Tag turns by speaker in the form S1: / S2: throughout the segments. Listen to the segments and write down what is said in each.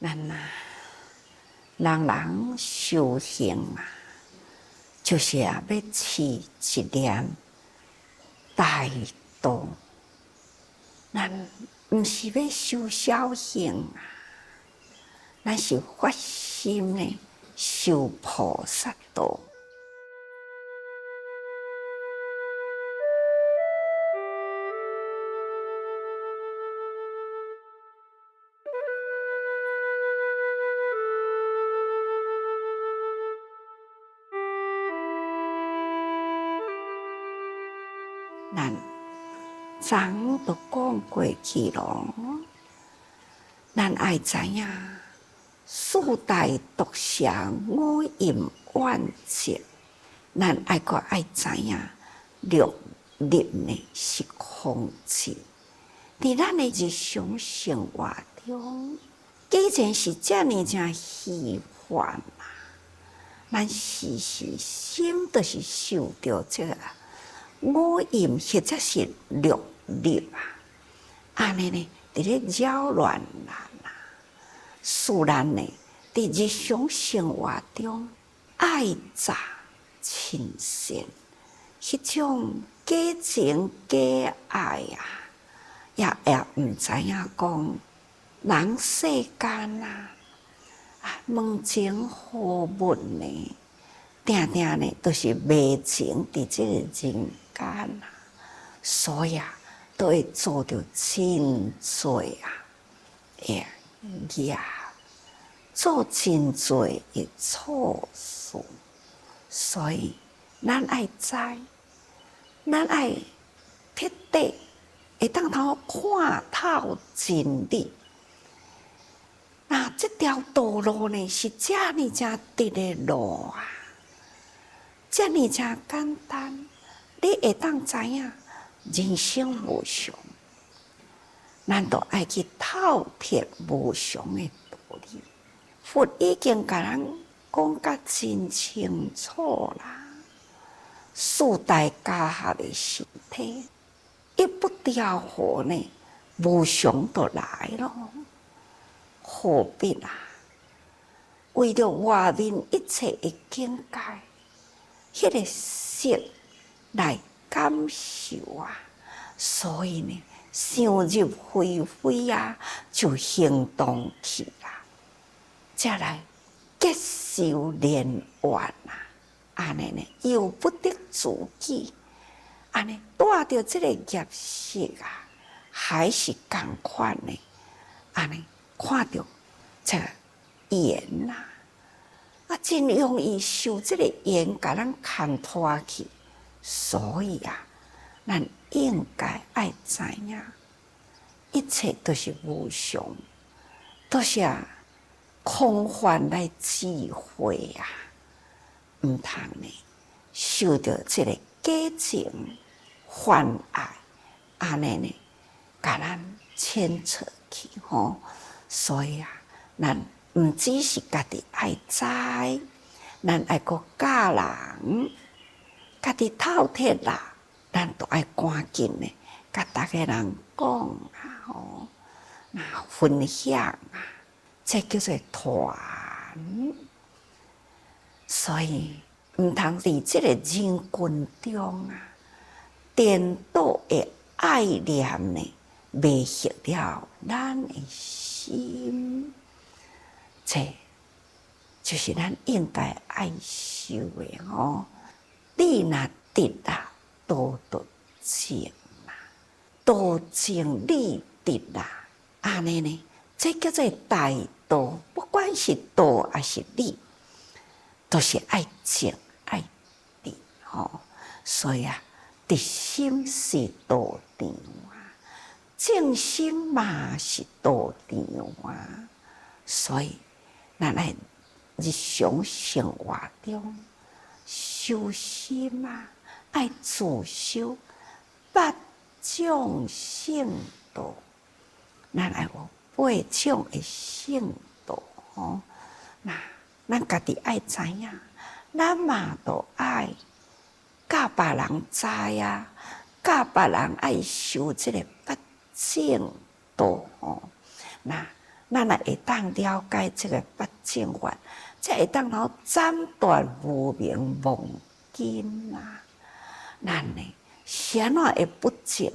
S1: 咱人修行啊，就是要持一念大道。咱毋是要修小行啊，咱是发心的修菩萨道。咱昨都讲过去咯，咱爱知影四大毒蛇五淫顽疾，咱阁爱知影六入呢是空气。伫咱的日常生活中，既然是遮尔正虚幻啊，咱时时心都是受着这个五淫或者是六入啊，安尼呢，伫咧扰乱咱啊，使咱呢伫日常生活中爱杂亲善，迄种假情假爱啊，也毋知影讲人世间啊，问情好问呢，定定呢都是迷情伫这个人间啊，所以都会做着真多的业，做真多的错事，所以咱爱知，咱爱彻底会当通看透真理。那这条道路呢，是遮尔正直的路啊，遮尔正简单，你会当知影人生无常，咱都爱去透彻无常的道理。佛已经甲咱讲甲真清楚啦，四大加合的身体，一不调和呢，无常就来咯。何必啊？为着外面一切的境界，迄个色来感受啊，所以呢，想入非非啊，就行动去啦，再来结受连怨啊，安尼呢，由不得自己，安尼带着这个业色啊，还是共款呢，安尼。看到这个缘呐，真容易受这个缘，甲咱牵拖去。所以咱应该爱知影，一切都是无常，都是空幻来智慧啊，毋通呢受着这个假情幻爱，安尼呢，甲咱牵扯去吼。所以咱毋只是家己爱知，咱爱阁教人，家己透彻啦，咱都爱赶紧的，甲大家人讲分享这叫做传。所以毋通伫这个人群中颠倒的爱念呢，迷惑了咱的心，这就是咱应该爱修的吼。你若得啦，道就净啦，道净你得啦，安尼呢，这叫做大道。不管是道还是理，都是爱净爱得吼。所以得心是道场。正心嘛是道场啊，所以咱来日常生活中修心爱自修八种圣道，咱爱有八种的圣道吼。那咱家己爱知影，咱嘛都爱教别人知教别人爱修这个八正道吼。那咱也会当了解这个八正法，才会当然后斩断无明妄根啊。咱呢，啥哪会不正？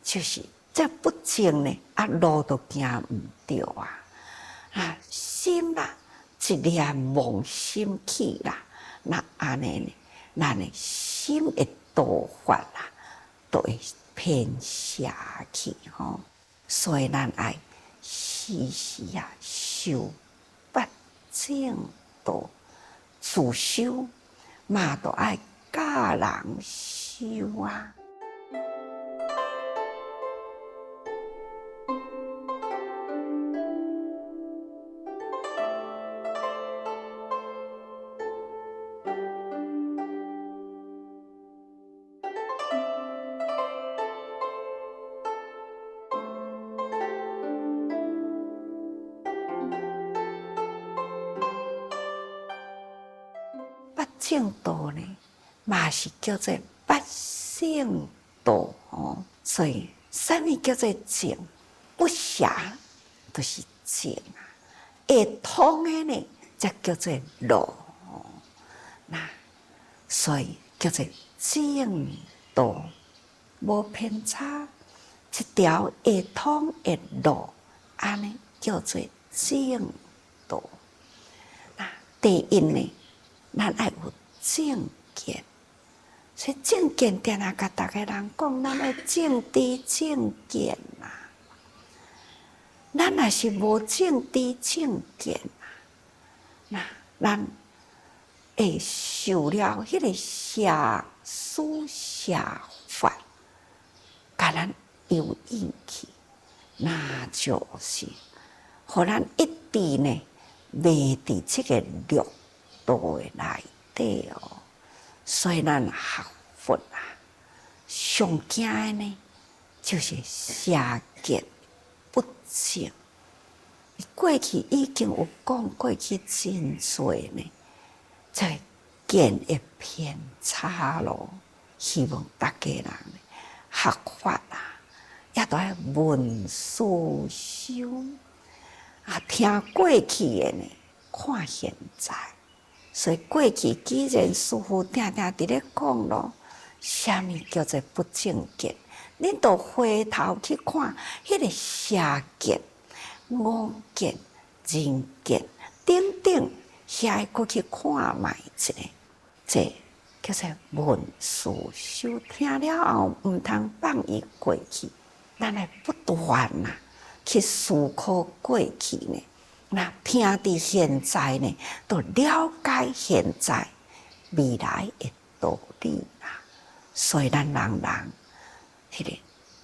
S1: 就是这不正呢，路都行唔对啊！心啦，一念妄心起啦，那安尼呢，咱的心的道法啦，都会偏下去吼。所以咱爱时时修八正道，自修嘛都爱教人修啊。八正道呢，嘛是叫做八圣道哦。所以，什么叫做正？不邪就是正啊。会通的呢，才叫做路哦。那所以叫做正道，无偏差，一条会通的路，安尼叫做正道。那第一呢？咱爱有正见，所以正见定定甲大家人讲，咱爱正知正见呐。咱若是无正知正见呐，那咱会受了迄个邪思邪法，甲咱诱引去，那就是互咱一直呢迷伫这个六道的内底哦。所以咱学佛啊，上惊的呢，就是邪见不正。过去已经有讲过去真多呢，这见会偏差咯。希望大家人学法啊，也都要闻思修啊，听过去的呢，看现在。所以过去既然师父定定伫咧讲咯，什么叫做不正见？恁都回头去看迄个邪见、我见、人见等等，遐过去看卖一下，这叫做闻思修。听了后，毋通放伊过去，咱来不断去思考过去呢。那听伫现在呢，都了解现在未来的道理啦。所以咱人迄个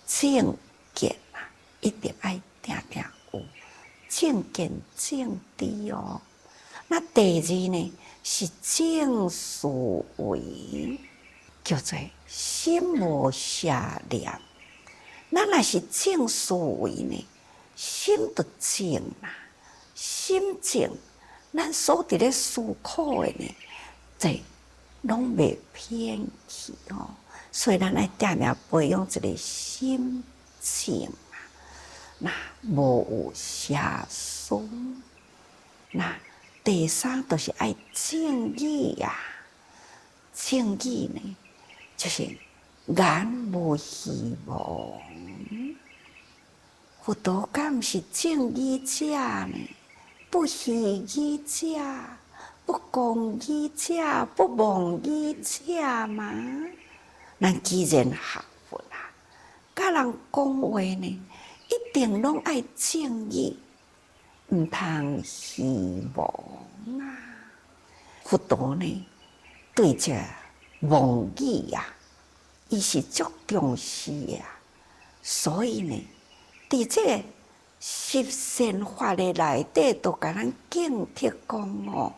S1: 正见一定爱定定有正见正知哦。那第二呢是正思维，叫做心无邪念。咱若是正思维呢，心就正啦。心正，咱所伫咧思考的呢，这拢袂偏去哦。所以咱爱定定培养一个心正啊，那无有邪思。那第三就是爱正义呀，正义呢，就是眼无虚妄。佛陀敢毋是正义者呢？不虚义者，不公义者，不妄义者吗？咱既然学佛啦，甲人讲话呢，一定拢爱正义，毋通虚妄啊。佛陀呢，对这妄语啊，伊是足重视啊，所以呢，伫这个十善法的内底，都甲咱警惕讲哦，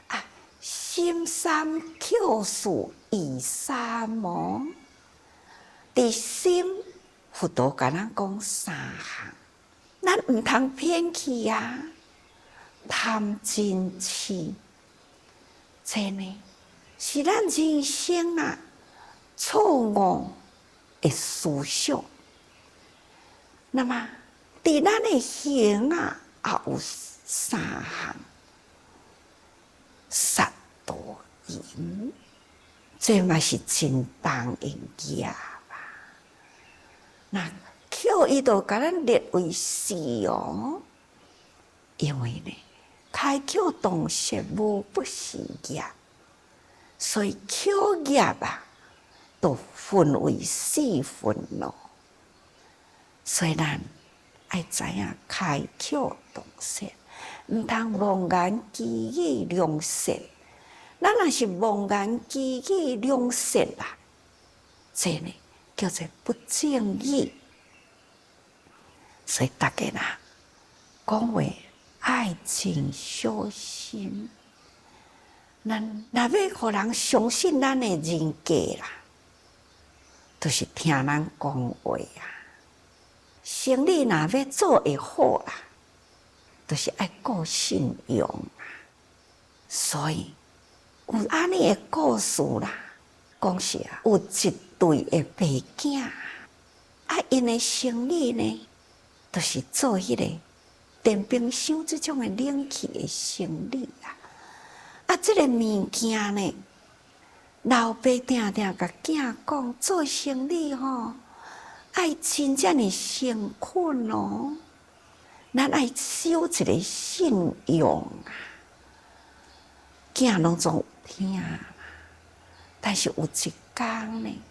S1: 啊，心三巧事意三魔。伫心，佛陀甲咱讲三项，咱毋通偏去啊。贪嗔痴，这呢是咱人生啊错误的思想。那么伫咱的行啊，也有三项：杀盗淫，这嘛是真重一件吧？那扣伊就甲咱列为是哦，因为呢，开口动舌无不是业，所以口业啊，都分为四分咯。所以咱爱知影开口动舌，毋通妄言绮语两舌。咱若是妄言绮语两舌啦，这呢叫做不正义。所以大家啦，讲话爱真小心。咱若要互人相信咱的人格啦，就是听咱讲话啊。生理若要做会好啦，就是爱顾信用啊。所以有安尼的故事啦，讲是啊，有一对的爸囝啊，因的生理呢，就是做迄个电冰箱这种的冷气的生理啊。啊，这个物件呢，老爸定定甲囝讲，做生理吼，爱真正的诚恳哦，咱爱守一个信用啊。囝拢总有听，但是有一天呢，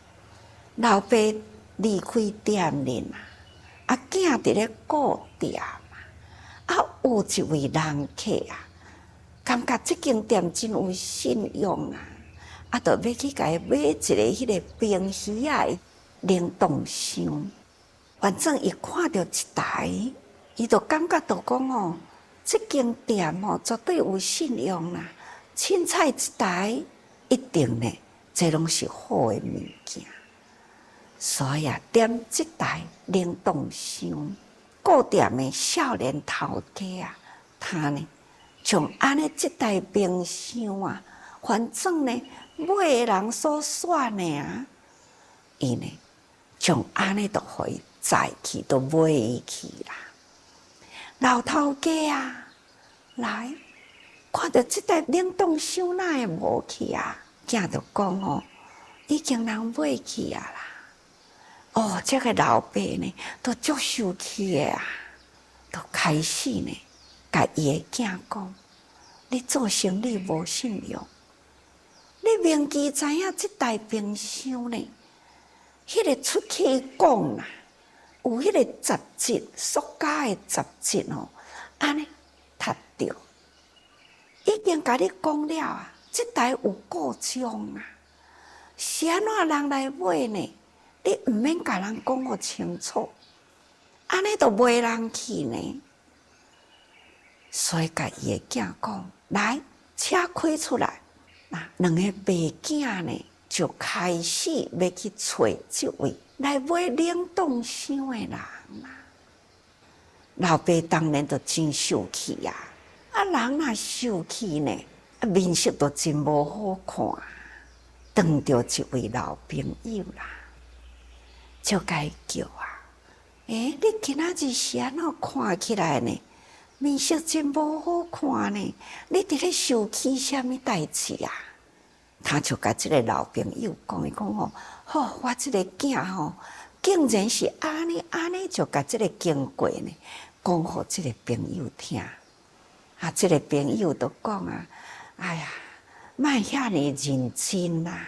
S1: 老爸离开店里啦，啊，囝伫咧顾店啊，有一位人客啊，感觉这间店真有信用啊，啊，就要去甲伊买一个迄个冰鱼仔的冷冻箱。反正伊看到一台，伊就感觉到讲哦，这间店哦绝对有信用啦。凊彩一台，一定呢，这拢是好的物件。所以啊，点这台冷冻箱，顾店的少年头家啊，他呢，从安尼这台冰箱啊，反正呢，买的人所选的啊，伊呢，从安尼就互伊载去，都买伊去啦。老头家啊，来。看到这台冷冻箱哪会无去啊？囝就讲哦，已经人买去啊啦。哦，这个老爸呢，都足受气的啊，都开始呢，甲伊的囝讲：你做生意无信用，你明记知影这台冰箱呢，迄个出去讲啦，有迄个杂质，塑胶的杂质哦，安尼踢着。已经甲你讲了啊，这台有故障啊，是安怎人来买呢？你毋免甲人讲互清楚，安尼就卖人去呢。所以甲伊的囝讲，来，车开出来，两个爸囝呢就开始要去找这位来买冷冻箱的人啊。老爸当然就真生气啊。啊，人若受气呢，面色都真无好看。当着一位老朋友啦，就甲伊叫啊，你今仔日是安怎看起来呢？面色真无好看呢，你伫咧受气什么代志啊？他就甲这个老朋友讲，伊讲哦，好，我这个囝吼，竟然是安尼，就甲这个经过呢，讲互这个朋友听。啊，这个朋友都讲啊，哎呀，莫遐尼认真啦，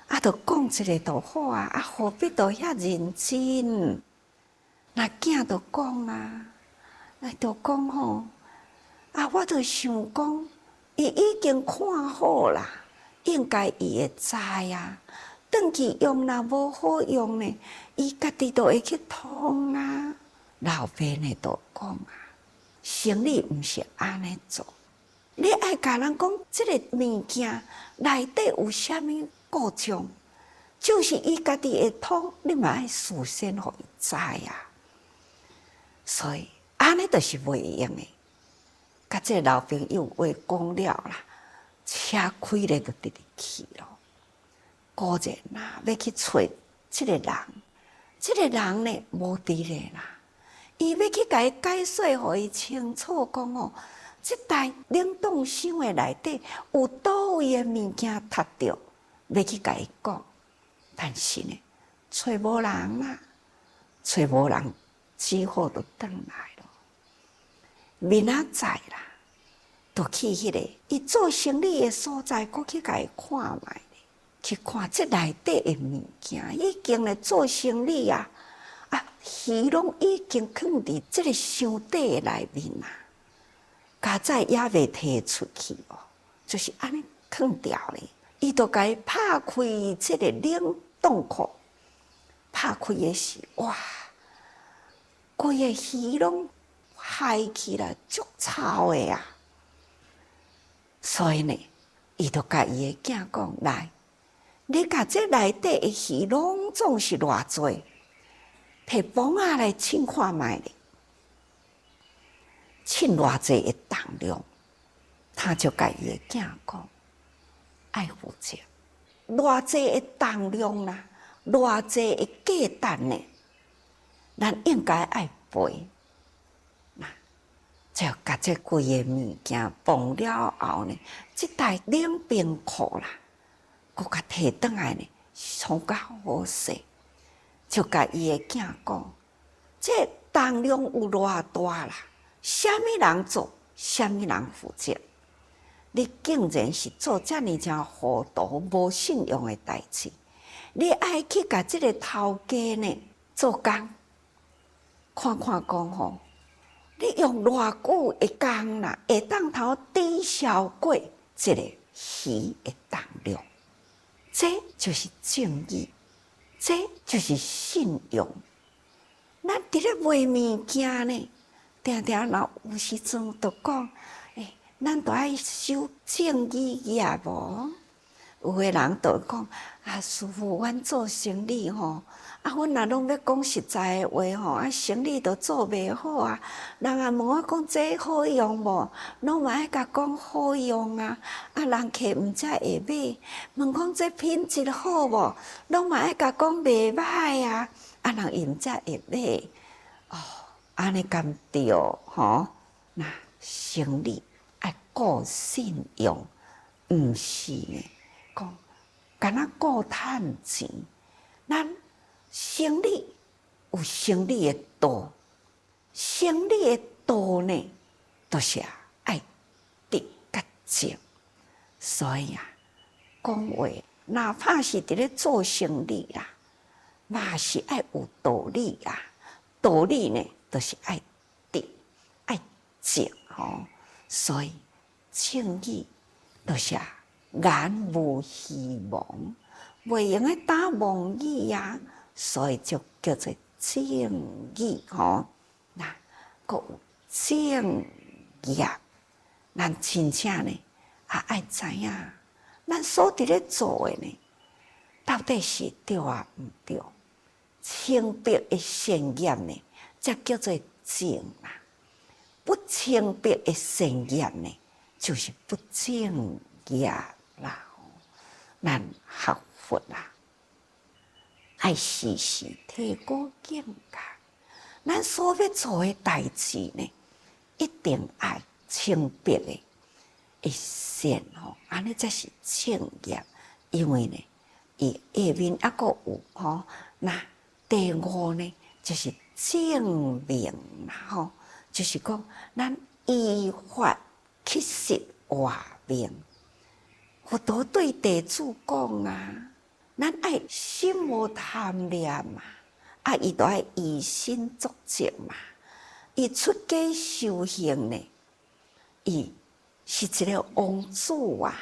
S1: 啊，都讲一个就好啊，啊，何必都遐认真？那囝都讲啊，都讲吼，啊，我都想讲，伊已经看好啦，应该伊会知啊，转去用若无好用呢，伊家己都会去通啊。老爸呢都讲啊。生理毋是安尼做，你爱甲人讲，这个物件内底有啥物故障，就是伊家己会通，你嘛爱事先互伊知啊。所以安尼就是袂用的。甲这老朋友话讲了啦，车开咧就直直去咯。果然啦，要去找这个人，这个人呢无伫咧啦。伊要去甲伊解说，互伊清楚讲哦，即台冷冻箱的内底有倒位的物件读着，要去甲伊讲。但是呢，找无人啦，找无人，只好就转来咯。明仔载啦，就去迄个伊做生意的所在，搁去甲伊看卖。去看这内底的物件，已经咧做生意啊！鱼拢已经放伫这个箱底内面啦，家仔也未摕出去哦，就是安尼放掉咧。伊就甲伊拍开这个冷冻库，拍开的是哇，规个鱼拢嗨起来，足臭的啊！所以呢，伊就甲伊的囝讲来。你甲这内底的鱼拢总是偌济，摕磅仔来称看卖咧，称偌济的重量，他就甲伊的囝讲，爱负责，偌济的重量啦，偌济的价值呢，咱应该爱赔。那就甲这规个物件放了后呢，这台冷冰库啦。佮甲摕倒来呢，创甲好势，就甲伊的囝讲：这重量有偌大啦？虾米人做，虾米人负责？你竟然是做遮尔正糊涂、无信用的代志！你爱去甲这个头家呢做工，看看讲吼，你用偌久的工啦，会当头抵消过这个鱼的重量。这就是正义，这就是信用。咱伫咧卖物件呢，定定若有时阵就讲，咱都爱守正义业无？有个人就讲师父，阮做生意吼，阮若拢要讲实在的话吼，生意都做袂好啊。人问我讲这好用无，拢嘛爱甲讲好用啊。人客毋才会买，问讲这品质好无，拢嘛爱甲讲袂歹啊。人伊毋才会买。安尼甘对吼？那生意爱顾信用，毋是呢？讲，敢若顾趁钱，咱生理有生理的道，生理的道呢，就是爱直甲正。所以讲话哪怕是伫咧做生意啦，嘛是爱有道理啦。道理呢，就是爱直爱正吼。所以正义就是言无虚妄，袂用个打妄语啊，所以就叫做正义吼。那佫有正业，咱真正呢也爱知影，咱所伫咧做的呢，到底是对啊毋对？清白的善业呢，才叫做正啊；不清白的善业呢，就是不正业啦。咱学佛啦，爱时时提高境界。咱所要做的代志呢，一定爱清白的善吼，安尼才是正业。因为呢，伊下面还佫有吼，那第五呢，就是正明啦吼，就是讲咱依法乞食活命。佛陀对弟子讲啊，咱爱心无贪念嘛，伊就爱以身作则嘛。伊出家修行呢，伊是一个王子啊，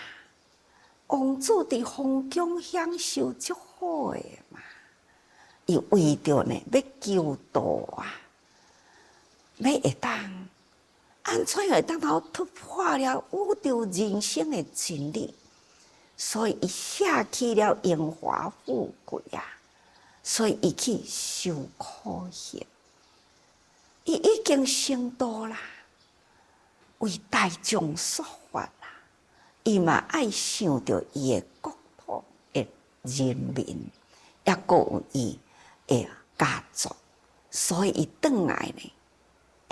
S1: 王子伫皇宫享受足好诶嘛。伊为着呢要求道啊，要会当安怎会当头突破了宇宙人生的真理。所以伊舍弃了荣华富贵啊，所以伊去受苦行。伊已经成道啦，为大众说法啦。伊嘛爱想着伊的国土的人民，也佫有伊的家族，所以伊转来呢，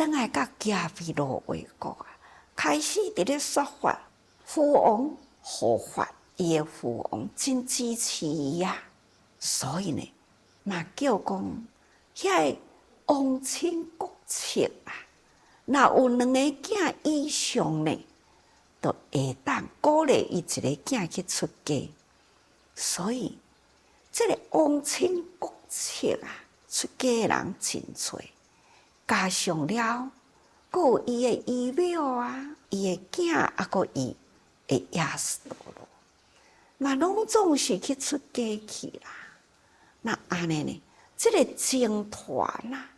S1: 等来甲加菲罗卫国啊，开始伫咧说法，父王护法，伊诶父王真支持伊呀。所以呢，若叫讲遐皇亲国戚啊，若有2个囝以上呢，就会当鼓励伊一个囝去出家。所以，这个皇亲国戚啊，出家诶人真多，加上了，阁有伊诶姨母啊，伊诶囝啊，阁伊诶爷孙咯，那拢总是去出家去啦。那安尼呢？这个僧团啊，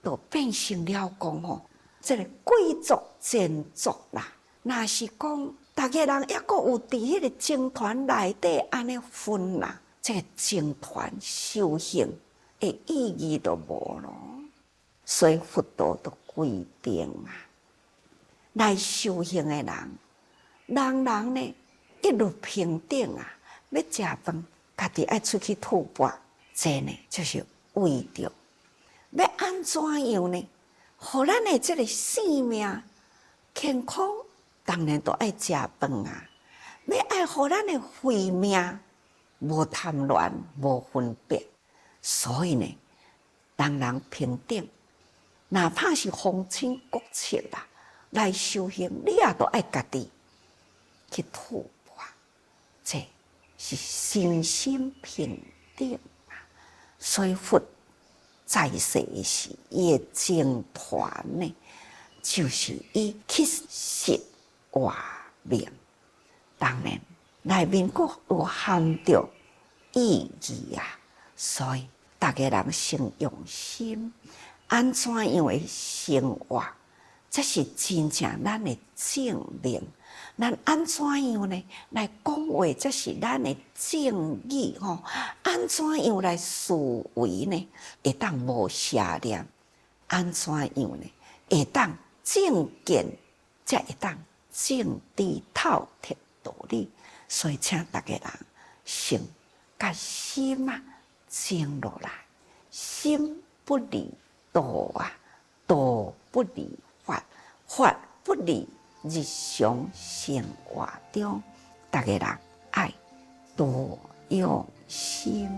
S1: 就变成了讲吼，这个贵族贱族啦。若是讲，大家人抑阁有伫迄个僧团内底安尼分啦，这个僧团修行的意义都无咯。所以佛陀都规定啊，来修行的人，人人呢一律平等啊。要食饭，家己爱出去吐蕃，这呢就是为着要安怎样呢？互咱的这个性命健康，当然都爱食饭啊。要爱互咱的慧命无贪恋，无分别。所以呢，人人平等，哪怕是皇亲国戚啦，来修行，你也都爱家己去吐蕃，这是身心平等啊。所以佛在世时，伊的僧团呢，就是以乞食化命。当然，内面阁有含着意义啊。所以大家人先用心，安怎样的生活，这是真正咱的正命。咱安怎样呢？来讲话，这是咱的正义吼。安怎样来思维呢？会当无邪念？安怎样呢？会当正见，才会当正知透彻道理。所以，请大家人先甲心啊静落来，心不离道啊，道不离法，法不离日常生活中，大家人爱多用心。